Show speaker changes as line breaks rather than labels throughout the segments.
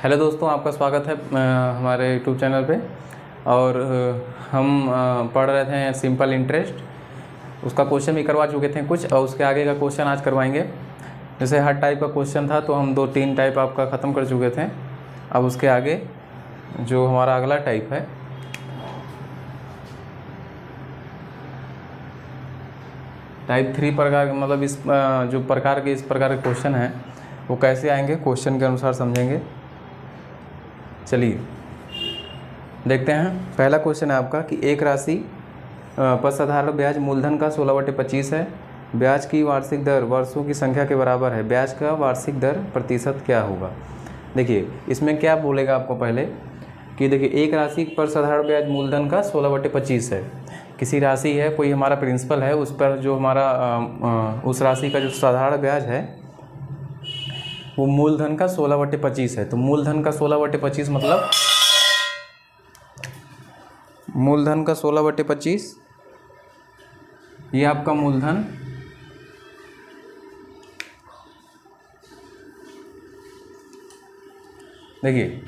Hello दोस्तों, आपका स्वागत है हमारे यूट्यूब चैनल पे। और हम पढ़ रहे थे सिंपल इंटरेस्ट। उसका क्वेश्चन भी करवा चुके थे कुछ, और उसके आगे का क्वेश्चन आज करवाएंगे। जैसे हर टाइप का क्वेश्चन था तो हम 2-3 टाइप आपका ख़त्म कर चुके थे। अब उसके आगे जो हमारा अगला टाइप है, टाइप 3 प्रकार, मतलब इस जो प्रकार के इस प्रकार के क्वेश्चन हैं वो कैसे आएंगे, क्वेश्चन के अनुसार समझेंगे। चलिए देखते हैं। पहला क्वेश्चन है आपका कि एक राशि पर साधारण ब्याज मूलधन का 16/25 है। ब्याज की वार्षिक दर वर्षों की संख्या के बराबर है। ब्याज का वार्षिक दर प्रतिशत क्या होगा? देखिए इसमें क्या बोलेगा आपको पहले कि देखिए एक राशि पर साधारण ब्याज मूलधन का 16/25 है। किसी राशि है, कोई हमारा प्रिंसिपल है, उस पर जो हमारा उस राशि का जो साधारण ब्याज है वो मूलधन का 16/25 है। तो मूलधन का 16/25 मतलब मूलधन का 16/25 ये आपका मूलधन। देखिए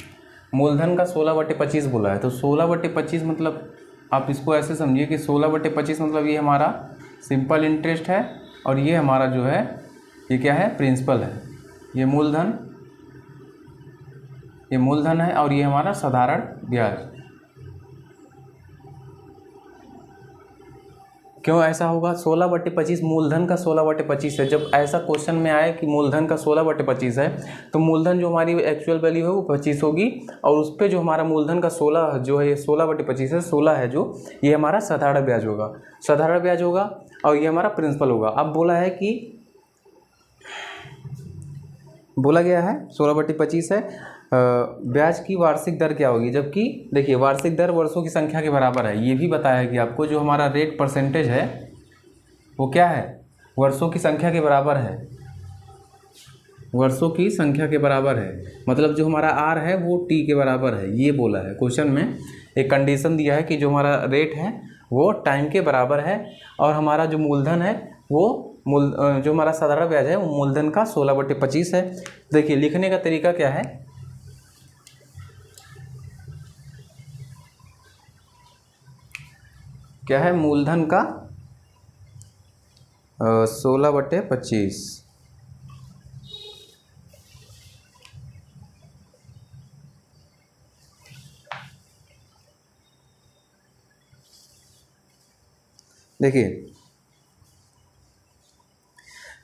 मूलधन का 16/25 बोला है, तो 16/25 मतलब आप इसको ऐसे समझिए कि 16/25 मतलब ये हमारा सिंपल इंटरेस्ट है, और ये हमारा जो है ये क्या है, प्रिंसिपल है। ये मूलधन है, और ये हमारा साधारण ब्याज। क्यों ऐसा होगा? 16/25 मूलधन का 16/25 है। जब ऐसा क्वेश्चन में आए कि मूलधन का 16/25 है तो मूलधन जो हमारी एक्चुअल वैल्यू है वो 25 होगी, और उस पर जो हमारा मूलधन का 16 जो है, ये 16/25 है, 16 है जो, ये हमारा साधारण ब्याज होगा। साधारण ब्याज होगा और ये हमारा प्रिंसिपल होगा। अब बोला गया है 16/25 है। ब्याज की वार्षिक दर क्या होगी? जबकि देखिए वार्षिक दर वर्षों की संख्या के बराबर है। ये भी बताया है कि आपको जो हमारा रेट परसेंटेज है वो क्या है, वर्षों की संख्या के बराबर है। वर्षों की संख्या के बराबर है, मतलब जो हमारा आर है वो टी के बराबर है। ये बोला है क्वेश्चन में, एक कंडीशन दिया है कि जो हमारा रेट है वो टाइम के बराबर है, और हमारा जो मूलधन है वो जो हमारा साधारण ब्याज है वो मूलधन का 16/25 है। देखिए लिखने का तरीका क्या है, मूलधन का 16/25। देखिए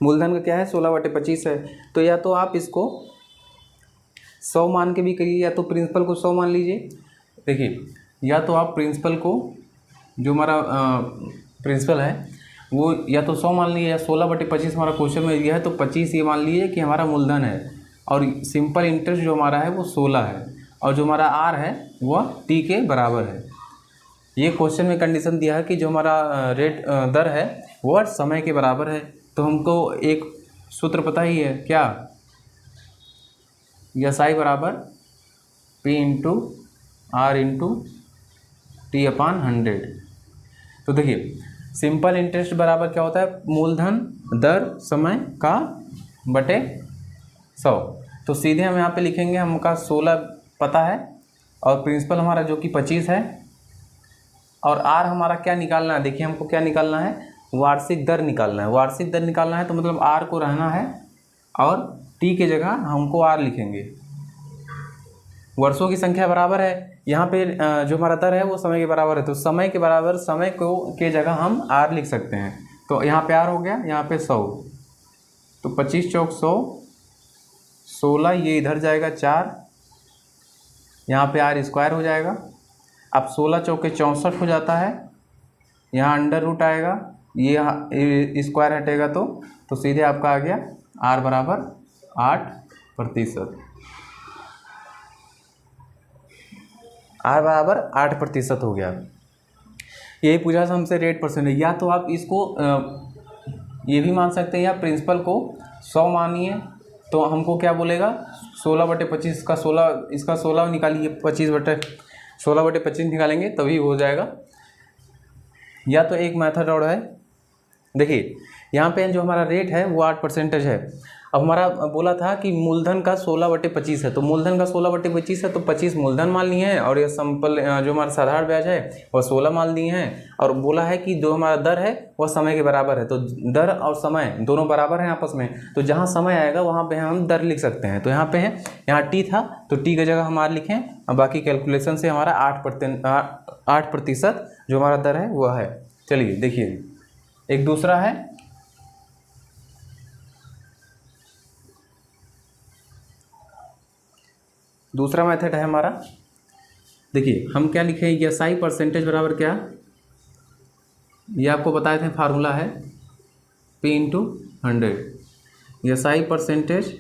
मूलधन का क्या है, 16/25 है। तो या तो आप इसको 100 मान के भी करिए, या तो प्रिंसिपल को 100 मान लीजिए। देखिए या तो आप प्रिंसिपल को, जो हमारा प्रिंसिपल है वो या तो 100 मान लीजिए, या 16/25 हमारा क्वेश्चन में दिया है तो 25 ये मान लीजिए कि हमारा मूलधन है, और सिंपल इंटरेस्ट जो हमारा है वो 16 है, और जो हमारा आर है वह टी के बराबर है। ये क्वेश्चन में कंडीशन दिया है कि जो हमारा रेट दर है वह समय के बराबर है। तो हमको एक सूत्र पता ही है, क्या? एस आई बराबर P into R into T upon 100। तो देखिए सिंपल इंटरेस्ट बराबर क्या होता है, मूलधन दर समय का बटे 100। तो सीधे हम यहाँ पे लिखेंगे, हमका 16 पता है और प्रिंसिपल हमारा जो कि 25 है, और आर हमारा क्या निकालना है? देखिए हमको क्या निकालना है, वार्षिक दर निकालना है। वार्षिक दर निकालना है तो मतलब आर को रहना है, और टी के जगह हमको आर लिखेंगे। वर्षों की संख्या बराबर है, यहाँ पे जो हमारा दर है वो समय के बराबर है, तो समय के बराबर समय को के जगह हम आर लिख सकते हैं। तो यहाँ पे आर हो गया, यहाँ पे 100, तो 25 चौक 100, 16 ये इधर जाएगा 4, यहाँ पे आर स्क्वायर हो जाएगा। अब 16 चौके 64 हो जाता है, यहाँ अंडर रूट आएगा, ये स्क्वायर हटेगा तो सीधे आपका आ गया आर बराबर 8%। आर बराबर 8% हो गया। यही पूछा था हमसे रेट परसेंटेज। या तो आप इसको ये भी मान सकते हैं, या प्रिंसिपल को 100 मानिए, तो हमको क्या बोलेगा, 16/25 का 16, इसका 16 निकालिए, 16/25 निकालेंगे तभी हो जाएगा। या तो एक मेथड और है, देखिए यहाँ पे जो हमारा रेट है वो 8% है, अब हमारा बोला था कि मूलधन का 16/25 है, तो मूलधन का 16/25 है तो 25 मूलधन मान लिए हैं और ये सिंपल जो हमारा साधारण ब्याज है वह 16 मान लिए हैं, और बोला है कि जो हमारा दर है वह समय के बराबर है, तो दर और समय दोनों बराबर हैं आपस में, तो जहाँ समय आएगा वहाँ पे हम दर लिख सकते हैं। तो यहाँ पे है, यहाँ टी था तो टी की जगह हम आर लिखें, और बाकी कैलकुलेशन से हमारा 8% जो हमारा दर है वह है। चलिए देखिए, एक दूसरा है, दूसरा मेथड है हमारा। देखिए हम क्या लिखे, एसआई परसेंटेज बराबर क्या, ये आपको बताए थे फार्मूला है P/100। एसआई परसेंटेज,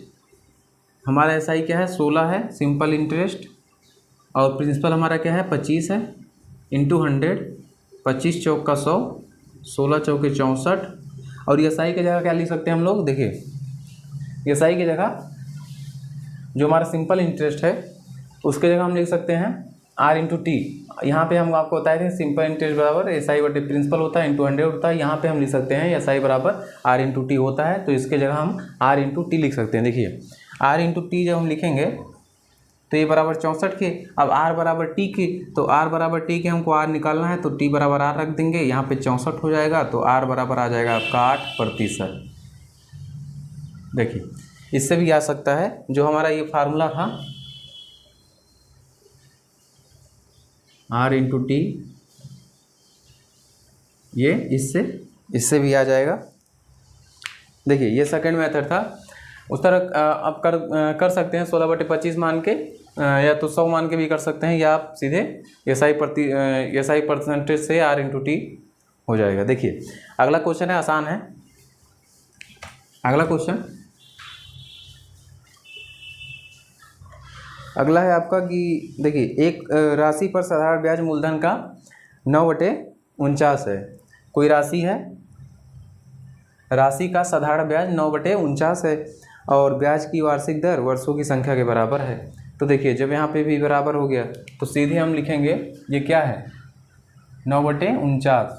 हमारा एसआई क्या है 16 है, सिंपल इंटरेस्ट, और प्रिंसिपल हमारा क्या है 25 है, इंटू 100, 25 चौक का 100, 16 चौके 64, और एसआई की जगह क्या लिख सकते हैं हम लोग, देखिए एसआई की जगह जो हमारा सिंपल इंटरेस्ट है उसके जगह हम लिख सकते हैं R/T। यहाँ पे हम आपको बताए थे सिंपल इंटरेस्ट बराबर एसआई बटे प्रिंसिपल होता है, इंटू 100 होता है, यहाँ पे हम लिख सकते हैं एसआई बराबर R/T होता है, तो इसके जगह हम R/T लिख सकते हैं। देखिए R/T जब हम लिखेंगे तो ये बराबर 64 के, अब R बराबर T के, तो R बराबर T के हमको R निकालना है तो T बराबर R रख देंगे, यहाँ पे 64 हो जाएगा, तो R बराबर आ जाएगा आपका 8%। देखिए इससे भी आ सकता है, जो हमारा ये फार्मूला था R/T, ये इससे भी आ जाएगा। देखिए ये सेकंड मेथड था। उस तरह आप कर सकते हैं 16/25 मान के, या तो 100 मान के भी कर सकते हैं, या आप सीधे एसआई परसेंटेज से R/T हो जाएगा। देखिए अगला क्वेश्चन है, आसान है अगला क्वेश्चन। अगला है आपका कि देखिए एक राशि पर साधारण ब्याज मूलधन का 9/49 है। कोई राशि है, राशि का साधारण ब्याज 9/49 है और ब्याज की वार्षिक दर वर्षों की संख्या के बराबर है। तो देखिए जब यहाँ पे भी बराबर हो गया तो सीधे हम लिखेंगे ये क्या है 9/49,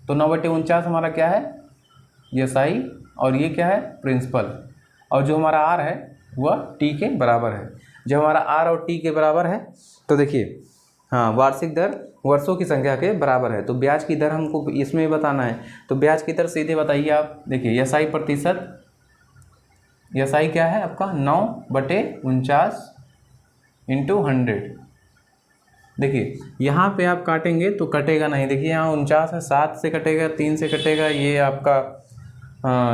तो 9/49 हमारा क्या है एसआई, और ये क्या है प्रिंसिपल, और जो हमारा आर है वह टी के बराबर है। जब हमारा आर और टी के बराबर है तो देखिए हाँ वार्षिक दर वर्षों की संख्या के बराबर है, तो ब्याज की दर हमको इसमें बताना है, तो ब्याज की दर सीधे बताइए आप। देखिए एसआई प्रतिशत, एसआई क्या है आपका 9/49 इंटू 100। देखिए यहाँ पे आप काटेंगे तो कटेगा नहीं, देखिए यहाँ 49 है, 7 से कटेगा, 3 से कटेगा, ये आपका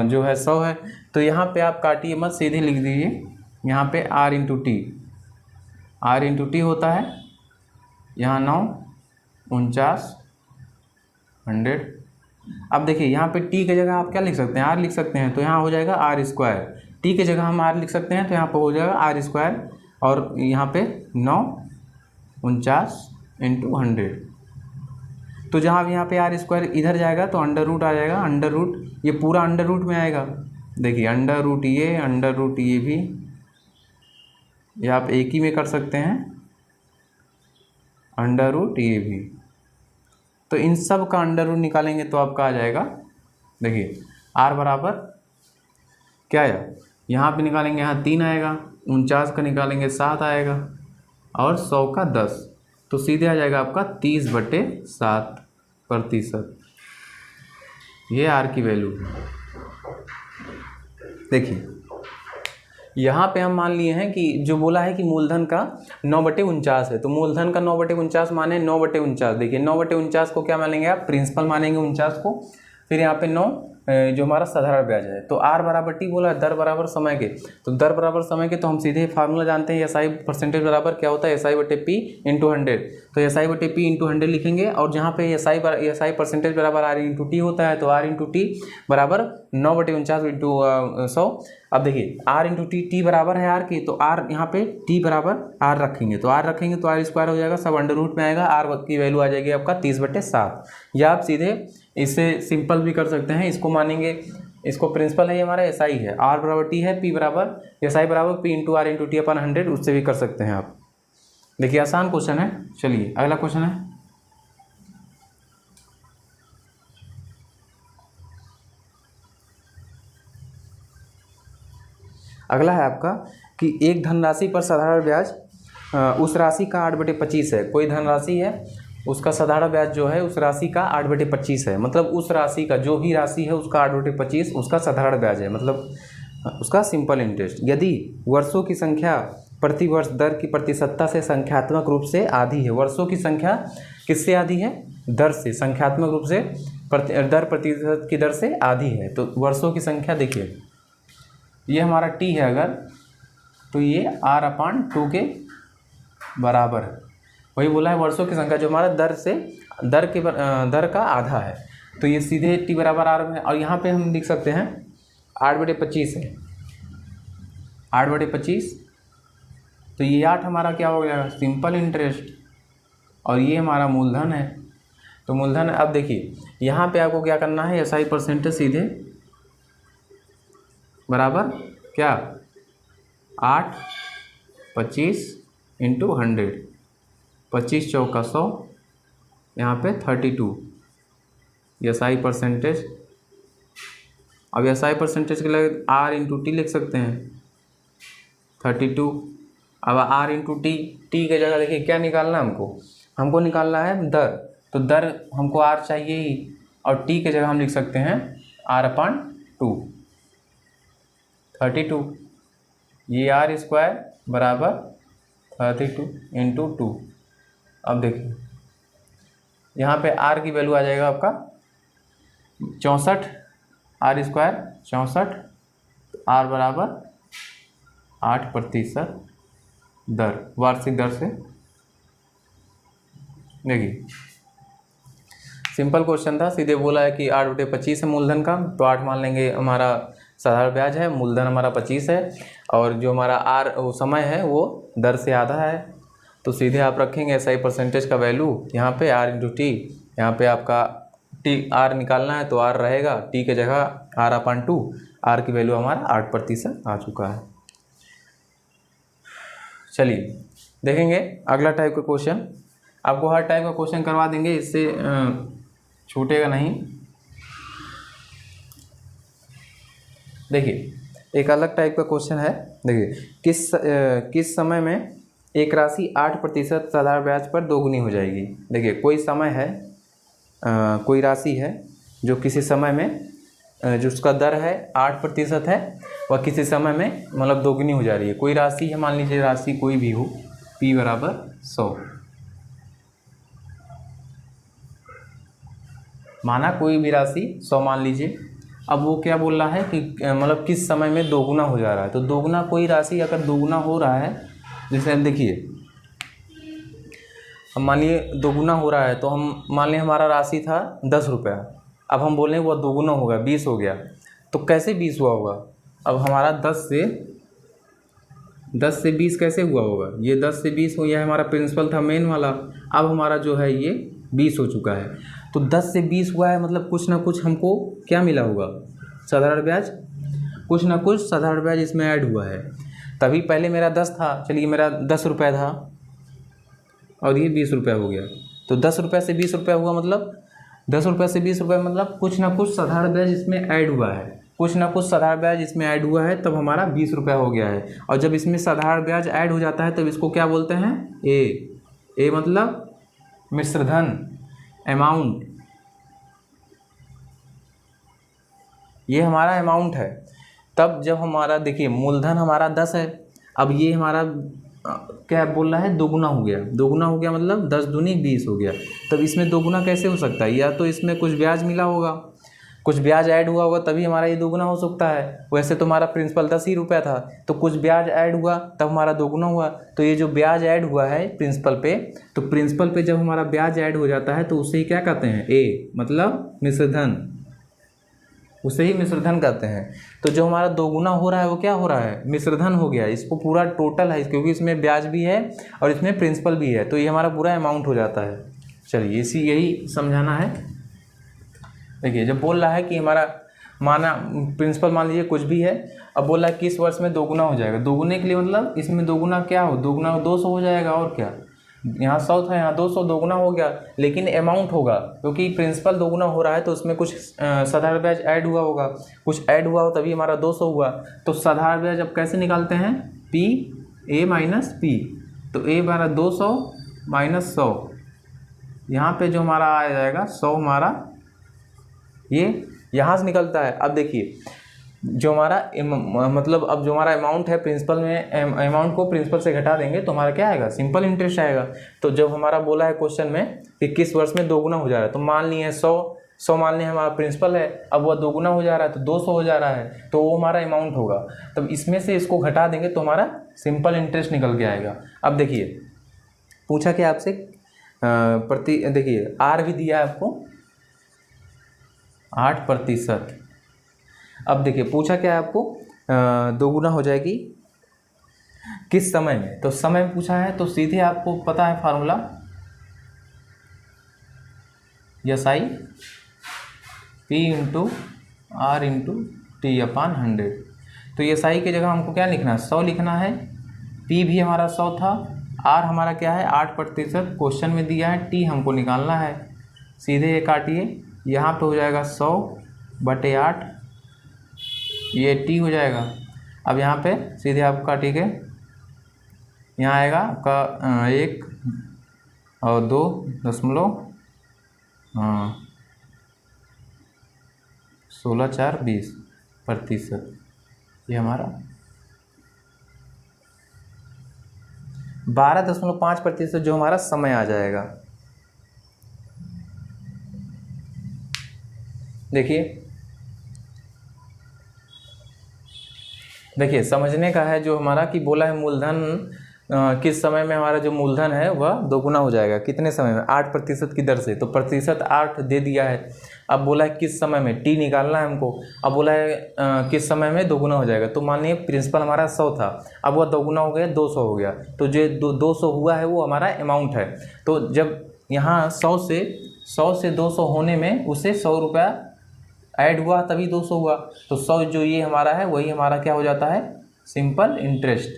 जो है 100 है, तो यहाँ पे आप काटिए मत, सीधे लिख दीजिए यहाँ पे R/T, R/T होता है यहाँ 9/49 100। अब देखिए यहाँ पे t की जगह आप क्या लिख सकते हैं, R लिख सकते हैं, तो यहाँ हो जाएगा R², t की जगह हम R लिख सकते हैं तो यहाँ पर हो जाएगा R², और यहाँ पे 9/49 इंटू 100, तो जहाँ भी यहाँ पे R² इधर जाएगा तो अंडर रूट आ जाएगा, अंडर रूट ये पूरा अंडर रूट में आएगा। देखिए अंडर रूट ये भी, ये आप एक ही में कर सकते हैं, अंडर रूट ये भी, तो इन सब का अंडर रूट निकालेंगे तो आपका आ जाएगा। देखिए R बराबर क्या आया, यहाँ पे निकालेंगे यहाँ 3 आएगा, 49 का निकालेंगे 7 आएगा, और 100 का 10, तो सीधे आ जाएगा आपका 30/7%। ये R की वैल्यू। देखिए यहाँ पे हम मान लिए हैं कि जो बोला है कि मूलधन का 9/49 है, तो मूलधन का 9/49 माने 9/49। देखिए 9/49 को क्या मानेंगे आप, प्रिंसिपल मानेंगे 49 को, फिर यहाँ पे 9 जो हमारा साधारण ब्याज है, तो R बराबर T बोला दर बराबर समय के, तो दर बराबर समय के, तो हम सीधे फार्मूला जानते हैं एसआई परसेंटेज बराबर क्या होता है SI/P इंटू 100, तो SI/P इंटू 100 लिखेंगे, और जहाँ पे SI परसेंटेज बराबर R/T होता है, तो R/T बराबर 9/49 इंटू 100। अब देखिए R/T बराबर है R की, तो R यहाँ पे T बराबर R रखेंगे, तो R रखेंगे तो R² हो जाएगा, सब अंडर रूट में आएगा, R की वैल्यू आ जाएगी आपका 30/7। या आप सीधे इससे सिंपल भी कर सकते हैं, इसको मानेंगे, इसको प्रिंसिपल है ये हमारा SI है, R बराबर T है, P बराबर SI बराबर P इंटू R/T अपन 100, उससे भी कर सकते हैं आप। देखिए आसान क्वेश्चन है। चलिए अगला क्वेश्चन है, अगला है आपका कि एक धनराशि पर साधारण ब्याज उस राशि का 8/25 है। कोई धनराशि है, उसका साधारण ब्याज जो है उस राशि का 8/25 है, मतलब उस राशि का जो भी राशि है उसका 8/25 उसका साधारण ब्याज है, मतलब उसका सिंपल इंटरेस्ट। यदि वर्षों की संख्या प्रति वर्ष दर की प्रतिशतता से संख्यात्मक रूप से आधी है। वर्षों की संख्या किससे आधी है? दर से, संख्यात्मक रूप से दर प्रतिशत की दर से आधी है। तो वर्षों की संख्या देखिए, ये हमारा टी है अगर, तो ये r/2 के बराबर है। वही बोला है वर्षों की संख्या जो हमारा दर का आधा है, तो ये सीधे टी बराबर r में है। और यहाँ पे हम लिख सकते हैं 8/25 है, 8/25, तो ये 8 हमारा क्या हो गया? सिंपल इंटरेस्ट, और ये हमारा मूलधन है। तो मूलधन, अब देखिए यहाँ पे आपको क्या करना है, SI परसेंटेज सीधे बराबर क्या 8/25 × 100, 25 चौका 100, यहाँ पे 32 SI परसेंटेज। अब SI परसेंटेज के लिए R × T लिख सकते हैं 32। अब R × T की जगह देखिए क्या निकालना है हमको निकालना है दर, तो दर हमको R चाहिए ही, और T की जगह हम लिख सकते हैं R/2, 32, ये R² बराबर 32 × 2। अब देखिए यहाँ पे R की वैल्यू आ जाएगा आपका 64, R² 64, R बराबर 8% दर, वार्षिक दर से। देखिए सिंपल क्वेश्चन था, सीधे बोला है कि 8/25 है मूलधन का, तो 8 मान लेंगे हमारा साधारण ब्याज है, मूलधन हमारा 25 है, और जो हमारा वो समय है वो दर से आधा है। तो सीधे आप रखेंगे SI परसेंटेज का वैल्यू यहाँ पे R × T, यहाँ पे आपका R निकालना है तो R रहेगा, T की जगह R/2, R की वैल्यू हमारा 8% आ चुका है। चलिए देखेंगे अगला टाइप का क्वेश्चन। आपको हर टाइप का क्वेश्चन करवा देंगे, इससे छूटेगा नहीं। देखिए एक अलग टाइप का क्वेश्चन है। देखिए किस समय में एक राशि 8% साधारण ब्याज पर दोगुनी हो जाएगी। देखिए कोई समय है, कोई राशि है जो किसी समय में जो उसका दर है 8% है, वह किसी समय में मतलब दोगुनी हो जा रही है। कोई राशि है, मान लीजिए राशि कोई भी हो, P बराबर 100, माना कोई भी राशि 100 मान लीजिए। अब वो क्या बोल रहा है कि मतलब किस समय में दोगुना हो जा रहा है। तो दोगुना, कोई राशि अगर दोगुना हो रहा है, जैसे देखिए हम मानिए दोगुना हो रहा है, तो हम मान लें हमारा राशि था 10 रुपया, अब हम बोल रहे हैं वह दोगुना होगा 20 हो गया। तो कैसे 20 हुआ होगा? अब हमारा 10 से 20 कैसे हुआ होगा? ये 10 से 20 हो गया, हमारा प्रिंसिपल था मेन वाला, अब हमारा जो है ये 20 हो चुका है। तो 10 से 20 हुआ है, मतलब कुछ ना कुछ हमको क्या मिला होगा? साधारण ब्याज, कुछ ना कुछ साधारण ब्याज इसमें ऐड हुआ है। तभी पहले मेरा 10 था, चलिए मेरा 10 रुपये था और ये 20 रुपये हो गया। तो 10 रुपये से 20 रुपये हुआ, मतलब 10 रुपये से 20 रुपये, मतलब कुछ ना कुछ साधारण ब्याज इसमें ऐड हुआ है, कुछ ना कुछ साधारण ब्याज इसमें ऐड हुआ है, तब हमारा 20 रुपये हो गया है। और जब इसमें साधारण ब्याज ऐड हो जाता है तब इसको क्या बोलते हैं? ए मतलब मिश्रधन, अमाउंट, ये हमारा अमाउंट है। तब जब हमारा देखिए मूलधन हमारा 10 है, अब ये हमारा क्या बोल रहा है? दोगुना हो गया। दोगुना हो गया मतलब 10 दूनी 20 हो गया। तब इसमें दोगुना कैसे हो सकता है? या तो इसमें कुछ ब्याज मिला होगा, कुछ ब्याज ऐड हुआ होगा, तभी हमारा ये दोगुना हो सकता है। वैसे तो हमारा प्रिंसिपल 10 ही रुपया था, तो कुछ ब्याज ऐड हुआ तब हमारा दोगुना हुआ। तो ये जो ब्याज ऐड हुआ है प्रिंसिपल पे, तो प्रिंसिपल पे जब हमारा ब्याज ऐड हो जाता है तो उसे ही क्या कहते हैं? ए मतलब मिश्रधन, उसे ही मिश्रधन कहते हैं। तो जो हमारा दोगुना हो रहा है वो क्या हो रहा है? मिश्रधन हो गया। इसको पूरा टोटल है, क्योंकि इसमें ब्याज भी है और इसमें प्रिंसिपल भी है, तो ये हमारा पूरा अमाउंट हो जाता है। चलिए यही समझाना है। देखिए जब बोल रहा है कि हमारा माना प्रिंसिपल मान लीजिए कुछ भी है, अब बोल रहा है कि इस वर्ष में दोगुना हो जाएगा। दोगुने के लिए मतलब इसमें दोगुना क्या हो? दोगुना 200 हो जाएगा, और क्या? यहाँ 100 था, यहाँ 200, दोगुना हो गया, लेकिन अमाउंट होगा क्योंकि प्रिंसिपल दोगुना हो रहा है तो उसमें कुछ साधारण ब्याज ऐड हुआ होगा, कुछ ऐड हुआ हो तभी हमारा 200 हुआ। तो साधारण ब्याज अब कैसे निकालते हैं, पी ए माइनस पी, तो ए हमारा 200 माइनस 100, यहाँ पे जो हमारा आ जाएगा 100 हमारा ये यहाँ से निकलता है। अब देखिए जो हमारा मतलब अब जो हमारा अमाउंट है प्रिंसिपल में, अमाउंट को प्रिंसिपल से घटा देंगे तो हमारा क्या आएगा, सिंपल इंटरेस्ट आएगा। तो जब हमारा बोला है क्वेश्चन में कि किस वर्ष में दोगुना हो जा रहा है, तो मान लिए 100 मान लिए हमारा प्रिंसिपल है, अब वह दोगुना हो जा रहा है तो 200 हो जा रहा है, तो वो हमारा अमाउंट होगा। तब इसमें से इसको घटा देंगे तो हमारा सिंपल इंटरेस्ट निकल के आएगा। अब देखिए पूछा क्या आपसे, देखिए आर भी दिया है आपको 8%। अब देखिए पूछा क्या है आपको, दोगुना हो जाएगी किस समय में, तो समय में पूछा है तो सीधे आपको पता है formula, S I P into R into T upon 100। तो यस आई की जगह हमको क्या लिखना है, 100 लिखना है, पी भी हमारा 100 था, आर हमारा क्या है 8% क्वेश्चन में दिया है, टी हमको निकालना है। सीधे ये काटिए, यहाँ पे हो जाएगा 100/8, ये टी हो जाएगा। अब यहाँ पे सीधे आप काटिए, यहाँ आएगा आपका 1 और 2 दशमलव 16/4=20%, ये हमारा 12.5% जो हमारा समय आ जाएगा। देखिए समझने का है जो हमारा कि बोला है मूलधन किस समय में हमारा जो मूलधन है वह दोगुना हो जाएगा, कितने समय में, 8% की दर से, तो प्रतिशत 8 दे दिया है। अब बोला है किस समय में, टी निकालना है हमको। अब बोला है किस समय में दोगुना हो जाएगा, तो मान लीजिए प्रिंसिपल हमारा 100 था, अब वह दोगुना हो गया 200 हो गया, तो जो 200 हुआ है वो हमारा अमाउंट है। तो जब यहाँ 100 से 200 होने में उसे 100 रुपया ऐड हुआ तभी 200 हुआ, तो 100 जो ये हमारा है वही हमारा क्या हो जाता है, सिंपल इंटरेस्ट।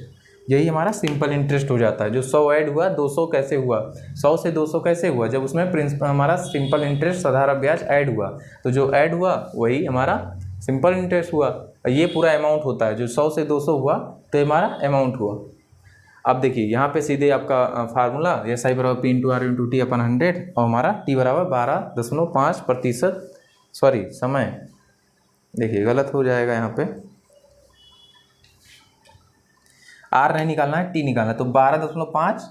यही हमारा सिंपल इंटरेस्ट हो जाता है। जो 100 ऐड हुआ 200 कैसे हुआ, 100 से 200 कैसे हुआ, जब उसमें प्रिंसिपल हमारा सिंपल इंटरेस्ट साधारण ब्याज ऐड हुआ, तो जो ऐड हुआ वही हमारा सिंपल इंटरेस्ट हुआ। ये पूरा अमाउंट होता है, जो 100 से 200 हुआ तो हमारा अमाउंट हुआ। अब देखिए यहाँ पे सीधे आपका फार्मूला एस आई बराबर P into R into T upon 100 और हमारा टी बराबर 12.5%, सॉरी समय, देखिए गलत हो जाएगा यहाँ पे, आर नहीं निकालना है, टी निकालना है, तो 12.5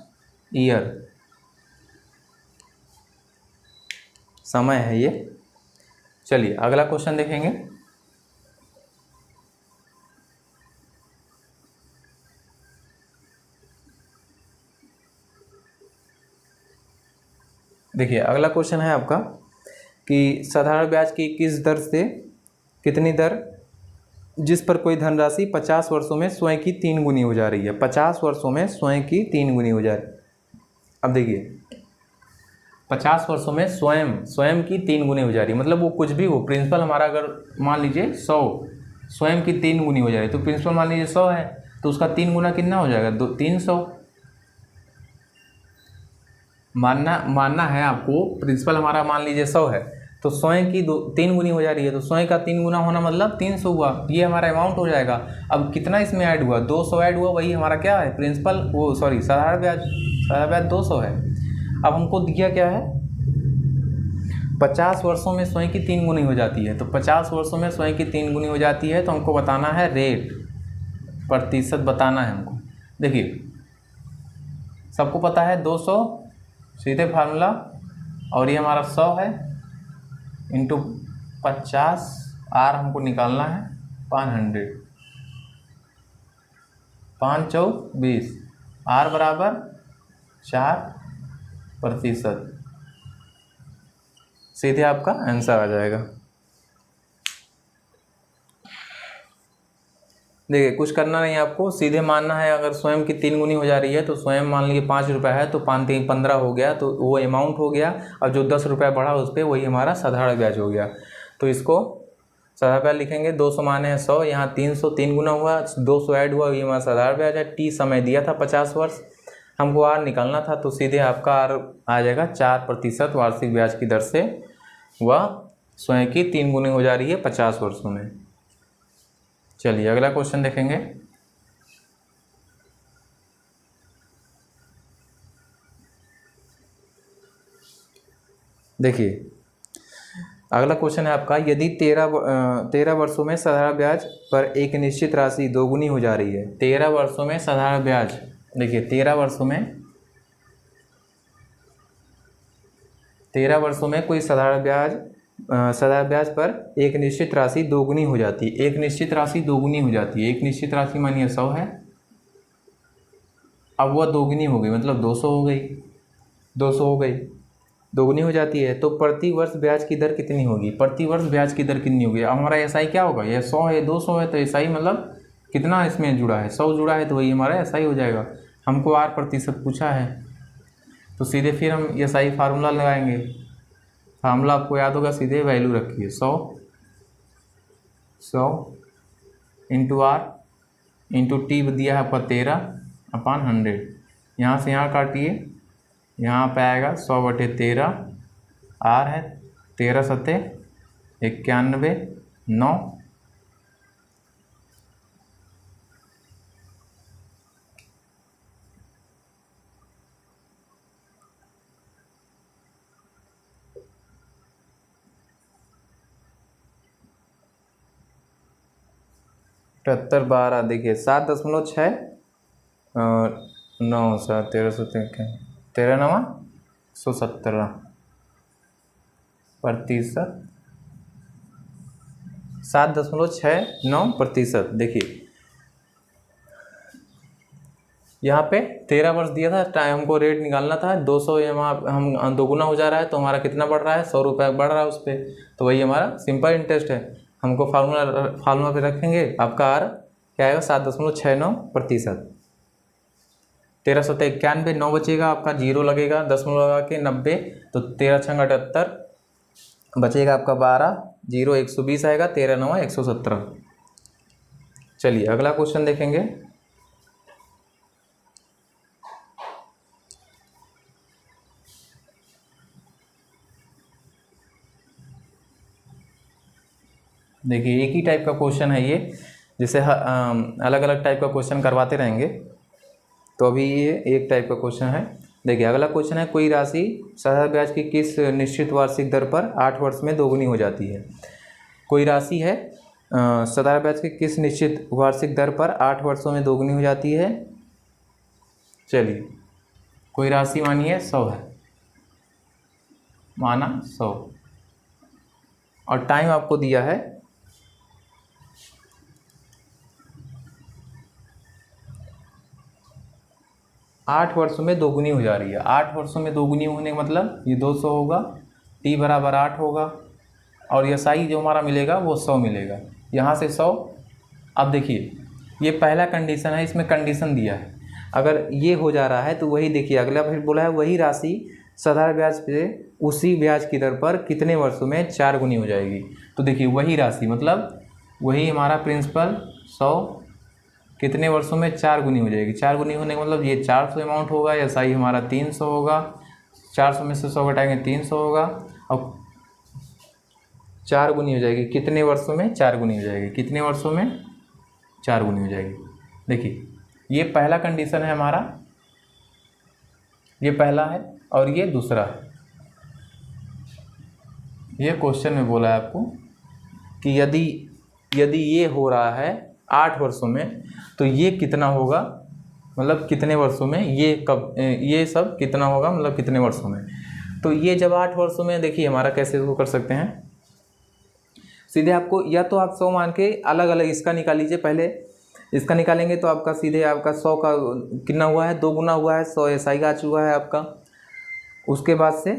ईयर समय है ये। चलिए अगला क्वेश्चन देखेंगे। देखिए अगला क्वेश्चन है आपका कि साधारण ब्याज की किस दर से, कितनी दर जिस पर कोई धनराशि 50 वर्षों में स्वयं की 3 गुनी हो जा रही है, 50 वर्षों में स्वयं की 3 गुनी हो जा रही है। अब देखिए 50 वर्षों में स्वयं की 3 गुनी हो जा रही है, मतलब वो कुछ भी हो, प्रिंसिपल हमारा अगर मान लीजिए 100, स्वयं की 3 गुनी हो जा रही है, तो प्रिंसिपल मान लीजिए 100 है तो उसका 3 गुना कितना हो जाएगा, 300। मानना है आपको, प्रिंसिपल हमारा मान लीजिए 100 है तो स्वयं की 3 गुनी हो जा रही है, तो स्वयं का 3 गुना होना मतलब 300 हुआ, ये हमारा अमाउंट हो जाएगा। अब कितना इसमें ऐड हुआ, 200 ऐड हुआ, वही हमारा क्या है प्रिंसिपल, वो सॉरी साधारण ब्याज 200 है। अब हमको दिया क्या है, 50 वर्षों में स्वयं की 3 गुनी हो जाती है, तो 50 वर्षों में स्वयं की 3 गुनी हो जाती है, तो हमको बताना है रेट, प्रतिशत बताना है हमको। देखिए सबको पता है 200 सीधे फार्मूला, और ये हमारा 100 है इंटू 50, आर हमको निकालना है 500, 5 चौक 20, आर बराबर 4%, सीधे आपका आंसर आ जाएगा। देखिए कुछ करना नहीं आपको, सीधे मानना है, अगर स्वयं की 3 गुनी हो जा रही है तो स्वयं मान लीजिए 5 रुपये है तो 5 3 15 हो गया, तो वो अमाउंट हो गया, और जो 10 रुपये बढ़ा उस पर वही हमारा साधारण ब्याज हो गया। तो इसको साधारण ब्याज लिखेंगे, 200 माने हैं 100, यहाँ 300 3 गुना हुआ, 200 ऐड हुआ, ये हमारा साधारण ब्याज है। टी समय दिया था 50 वर्ष, हमको आर निकालना था, तो सीधे आपका आर आ जाएगा 4% वार्षिक ब्याज की दर से, वह स्वयं की 3 गुनी हो जा रही है 50 वर्षों में। चलिए अगला क्वेश्चन देखेंगे। देखिए अगला क्वेश्चन है आपका, यदि 13 वर्षों में साधारण ब्याज पर एक निश्चित राशि दोगुनी हो जा रही है। 13 वर्षों में साधारण ब्याज, देखिए 13 वर्षों में कोई साधारण ब्याज पर एक निश्चित राशि दोगुनी हो जाती है। एक निश्चित राशि दोगुनी हो जाती है। एक निश्चित राशि मानिए 100 है, अब वह दोगुनी हो गई, मतलब 200 हो गई, 200 हो गई, दोगुनी हो जाती है। तो प्रति वर्ष ब्याज की दर कितनी होगी? प्रति वर्ष ब्याज की दर कितनी होगी? अब हमारा एसआई क्या होगा? यह 100 है, 200 है, तो एसआई मतलब कितना इसमें जुड़ा है? 100 जुड़ा है, तो वही हमारा एसआई हो जाएगा। हमको R प्रतिशत पूछा है, तो सीधे फिर हम एसआई फार्मूला लगाएंगे। फार्मूला आपको याद होगा, सीधे वैल्यू रखिए 100 इंटू R इंटू टी दिया है आपका 13/100। यहाँ से यहाँ काटिए, यहाँ पे आएगा 100/13, R है 13 सत्ते 91, 9। अठहत्तर 12, देखिए 7.6 9 7 13 13 9 117 प्रतिशत, 7.69%। देखिए यहाँ पे 13 वर्ष दिया था, टाइम हमको रेट निकालना था 200, यहाँ हम दोगुना हो जा रहा है, तो हमारा कितना बढ़ रहा है? 100 रुपये बढ़ रहा है उस पर, तो वही हमारा सिंपल इंटरेस्ट है। हमको फार्मूला पे रखेंगे, आपका आर क्या आएगा? 7.69%। 13 सत्ते 91, 9 बचेगा आपका, 0 लगेगा, दशमलव लगा के 90, तो 13 छंग 78 बचेगा आपका 12, 0 120 आएगा, 13 9 117। चलिए अगला क्वेश्चन देखेंगे। देखिए एक ही टाइप का क्वेश्चन है ये, जैसे अलग अलग टाइप का क्वेश्चन करवाते रहेंगे, तो अभी ये एक टाइप का क्वेश्चन है। देखिए अगला क्वेश्चन है, कोई राशि साधारण ब्याज की किस निश्चित वार्षिक दर पर 8 वर्ष में दोगुनी हो जाती है? कोई राशि है साधारण ब्याज की किस निश्चित वार्षिक दर पर 8 वर्षों में दोगुनी हो जाती है? चलिए कोई राशि मानिए 100 है, माना 100, और टाइम आपको दिया है 8 वर्षों में दोगुनी हो जा रही है। 8 वर्षों में दोगुनी होने का मतलब ये 200 होगा, t बराबर 8 होगा, और यह साई जो हमारा मिलेगा वो 100 मिलेगा। यहाँ से 100। अब देखिए ये पहला कंडीशन है, इसमें कंडीशन दिया है, अगर ये हो जा रहा है तो वही देखिए अगला फिर बोला है, वही राशि साधारण ब्याज पे उसी ब्याज की दर पर कितने वर्षों में 4 गुनी हो जाएगी? तो देखिए वही राशि मतलब वही हमारा प्रिंसिपल 100 कितने वर्षों में 4 गुनी हो जाएगी? 4 गुनी होने का मतलब ये 400 अमाउंट होगा, या साई हमारा 300 होगा, 400 में से 100 घटाएंगे 300 होगा, और 4 गुनी हो जाएगी कितने वर्षों में? 4 गुनी हो जाएगी। कितने वर्षों में? 4 गुनी हो जाएगी। देखिए ये पहला कंडीशन है हमारा, ये पहला है, और ये दूसरा है। ये क्वेश्चन में बोला है आपको कि यदि ये हो रहा है 8 वर्षों में, तो ये कितना होगा, मतलब कितने वर्षों में, ये सब कितना होगा, मतलब कितने वर्षों में। तो ये जब 8 वर्षों में, देखिए हमारा कैसे इसको कर सकते हैं, सीधे आपको या तो आप 100 मान के अलग अलग इसका निकाल लीजिए। पहले इसका निकालेंगे तो आपका सीधे आपका 100 का कितना हुआ है? 2 गुना हुआ है, 100 एसआई का आ चुका है आपका। उसके बाद से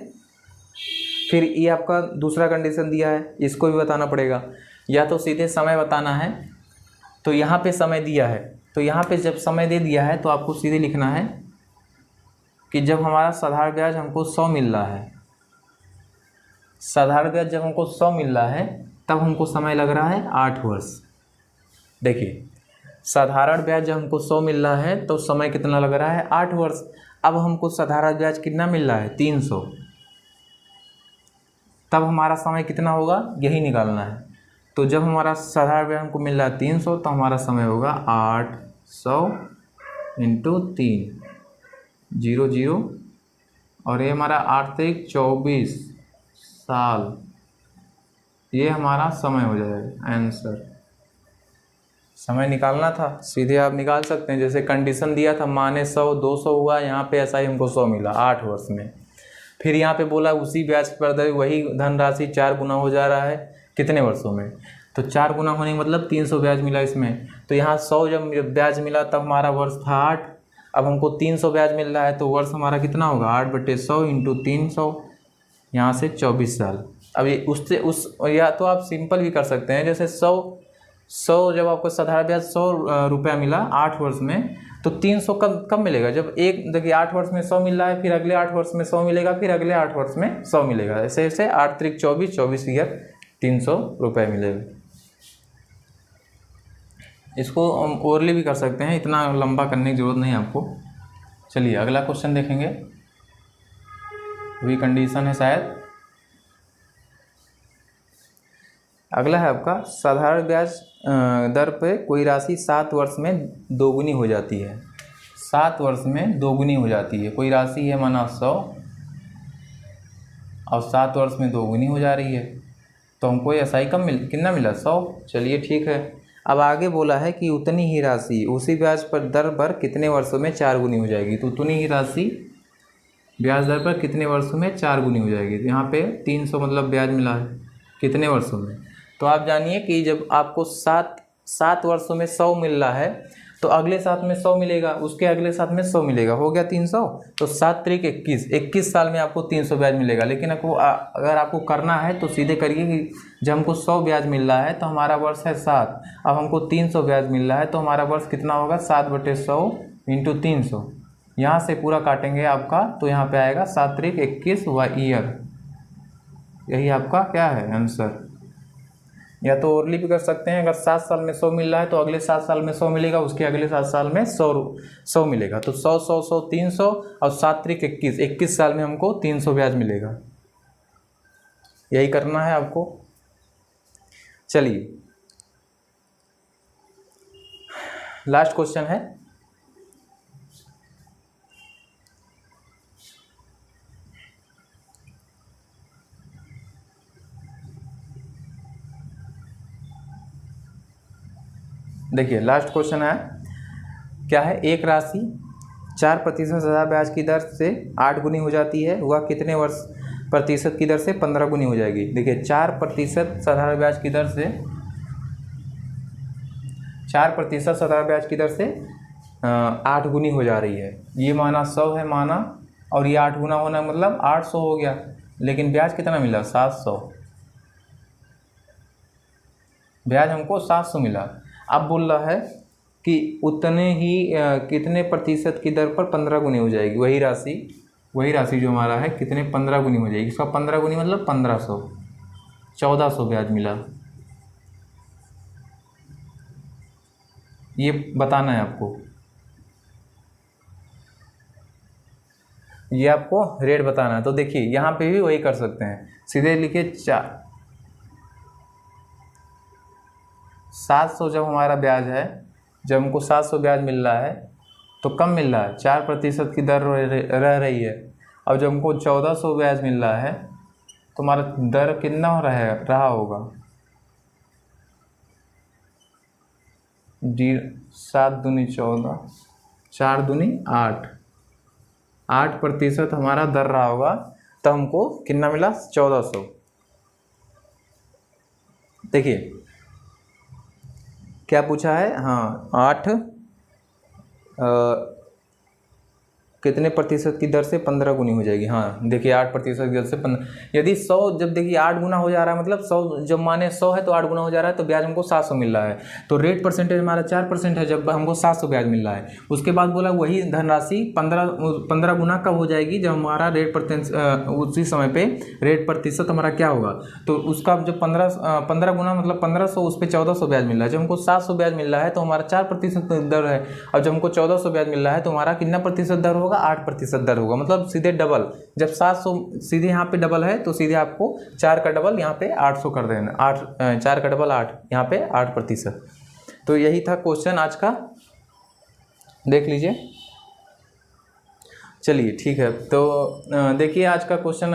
फिर ये आपका दूसरा कंडीशन दिया है, इसको भी बताना पड़ेगा। या तो सीधे समय बताना है, तो यहाँ पे समय दिया है, तो यहाँ पे जब समय दे दिया है तो आपको सीधे लिखना है कि जब हमारा साधारण ब्याज हमको 100 मिल रहा है, साधारण ब्याज जब हमको 100 मिल रहा है तब हमको समय लग रहा है 8 वर्ष। देखिए साधारण ब्याज जब हमको 100 मिल रहा है तो समय कितना लग रहा है? 8 वर्ष। अब हमको साधारण ब्याज कितना मिल रहा है 300, तब हमारा समय कितना होगा यही निकालना है। तो जब हमारा साधारण ब्याज हमको मिल रहा है 300 तो हमारा समय होगा 800 इंटू 3 0 0 और ये हमारा 8 से 24 साल, ये हमारा समय हो जाएगा आंसर। समय निकालना था, सीधे आप निकाल सकते हैं। जैसे कंडीशन दिया था माने 100 200 हुआ, यहाँ पे ऐसा ही हमको 100 मिला 8 वर्ष में। फिर यहाँ पे बोला उसी ब्याज पर वही धनराशि 4 गुना हो जा रहा है कितने वर्षों में, तो 4 गुना होने का मतलब 300 ब्याज मिला इसमें। तो यहाँ 100 जब ब्याज मिला तब हमारा वर्ष था 8, अब हमको 300 ब्याज मिल रहा है तो वर्ष हमारा कितना होगा 8/100 इंटू 300, यहाँ से 24 साल। अभी उससे या तो आप सिंपल भी कर सकते हैं, जैसे 100 जब आपको साधारण ब्याज 100 रुपया मिला 8 वर्ष में, तो 300 कब मिलेगा जब देखिए 8 वर्ष में 100 मिल रहा है, फिर अगले 8 वर्ष में 100 मिलेगा, फिर अगले 8 वर्ष में 100 मिलेगा, ऐसे ऐसे 8 त्रिक 24 24 ईयर 300 रुपये मिलेगा। इसको हम ओरली भी कर सकते हैं, इतना लंबा करने की जरूरत नहीं आपको। चलिए अगला क्वेश्चन देखेंगे, वही कंडीशन है शायद। अगला है आपका साधारण ब्याज दर पे कोई राशि 7 वर्ष में दोगुनी हो जाती है। 7 वर्ष में दोगुनी हो जाती है, कोई राशि है माना 100 और 7 वर्ष में दोगुनी हो जा रही है, तो हमको SI कितना मिला 100। चलिए ठीक है। अब आगे बोला है कि उतनी ही राशि उसी ब्याज पर दर पर कितने वर्षों में 4 गुनी हो जाएगी। तो उतनी ही राशि ब्याज दर पर कितने वर्षों में 4 गुनी हो जाएगी। तो यहाँ पे 300 मतलब ब्याज मिला है कितने वर्षों में। तो आप जानिए कि जब आपको 7 वर्षों में 100 मिल रहा है तो अगले साल में 100 मिलेगा, उसके अगले साल में 100 मिलेगा, हो गया 300। तो 7 त्रिक 21 साल में आपको 300 ब्याज मिलेगा। लेकिन अगर आपको करना है तो सीधे करिए कि जब हमको 100 ब्याज मिल रहा है तो हमारा वर्ष है 7, अब हमको 300 ब्याज मिल रहा है तो हमारा वर्ष कितना होगा 7/100 इंटू 300। यहाँ से पूरा काटेंगे आपका तो यहाँ पे आएगा 7 त्रिक 21 ईयर, यही आपका क्या है आंसर। या तो ओरली भी कर सकते हैं, अगर 7 साल में 100 मिल रहा है तो अगले 7 साल में 100 मिलेगा, उसके अगले 7 साल में 100 मिलेगा। तो 100 100 100 300 और 7 त्रिक 21 साल में हमको 300 ब्याज मिलेगा। यही करना है आपको। चलिए लास्ट क्वेश्चन है, देखिए लास्ट क्वेश्चन है क्या है, एक राशि 4% साधारण ब्याज की दर से 8 गुनी हो जाती है, वह कितने प्रतिशत की दर से 15 गुनी हो जाएगी। देखिए 4% साधारण ब्याज की दर से 4% साधारण ब्याज की दर से 8 गुनी हो जा रही है। ये माना 100 है माना, और ये 8 गुना होना मतलब 800 हो गया, लेकिन ब्याज कितना मिला 700, ब्याज हमको 700 मिला। अब बोल रहा है कि उतने ही कितने प्रतिशत की दर पर 15 गुनी हो जाएगी। वही राशि जो हमारा है कितने 15 गुनी हो जाएगी। इसका 15 गुनी मतलब 1500, 1400 ब्याज मिला। ये बताना है आपको, ये आपको रेट बताना है। तो देखिए यहाँ पे भी वही कर सकते हैं, सीधे लिखिए 700 जब हमारा ब्याज है, जब हमको 700 ब्याज मिल रहा है तो कम मिल रहा है 4% की दर रह रही है। अब जब हमको 1400 ब्याज मिल रहा है तो हमारा दर कितना रहा होगा 7 दूनी 14, 4 दूनी 8% हमारा दर रहा होगा, तो हमको कितना मिला 1400। देखिए क्या पूछा है, हाँ 8 कितने प्रतिशत की दर से 15 गुनी हो जाएगी। हाँ देखिए 8% की दर से 15, यदि 100 जब देखिए 8 गुना हो जा रहा है मतलब 100 जब माने 100 है तो 8 गुना हो जा रहा है, तो ब्याज हमको 700 मिल रहा है। तो रेट परसेंटेज हमारा 4% है जब हमको 700 ब्याज मिल रहा है। उसके बाद बोला वही धनराशि 15 गुना कब हो जाएगी, जब हमारा रेट उसी समय पे रेट प्रतिशत हमारा क्या होगा। तो उसका जब 15 गुना मतलब 1500, उस पर 1400 ब्याज मिल रहा है। जब हमको 700 ब्याज मिल रहा है तो हमारा 4% दर है, और जब हमको 1400 ब्याज मिल रहा है तो हमारा कितना प्रतिशत दर होगा होगा 8% दर होगा, मतलब सीधे डबल। जब 700 सीधे यहाँ पे डबल है तो सीधे आपको 4 का डबल यहाँ पे 800 कर देना, 4 का डबल 8, यहाँ पे 8%। तो यही था क्वेश्चन आज का, देख लीजिए। चलिए ठीक है, तो देखिए आज का क्वेश्चन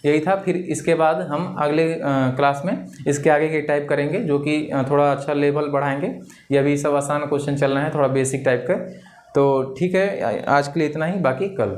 यही था। फिर इसके बाद हम अगले क्लास में इसके आगे के टाइप करेंगे, जो कि थोड़ा अच्छा लेवल बढ़ाएंगे। ये अभी सब आसान क्वेश्चन चल रहे हैं, थोड़ा बेसिक टाइप का। तो ठीक है, आज के लिए इतना ही, बाकी कल।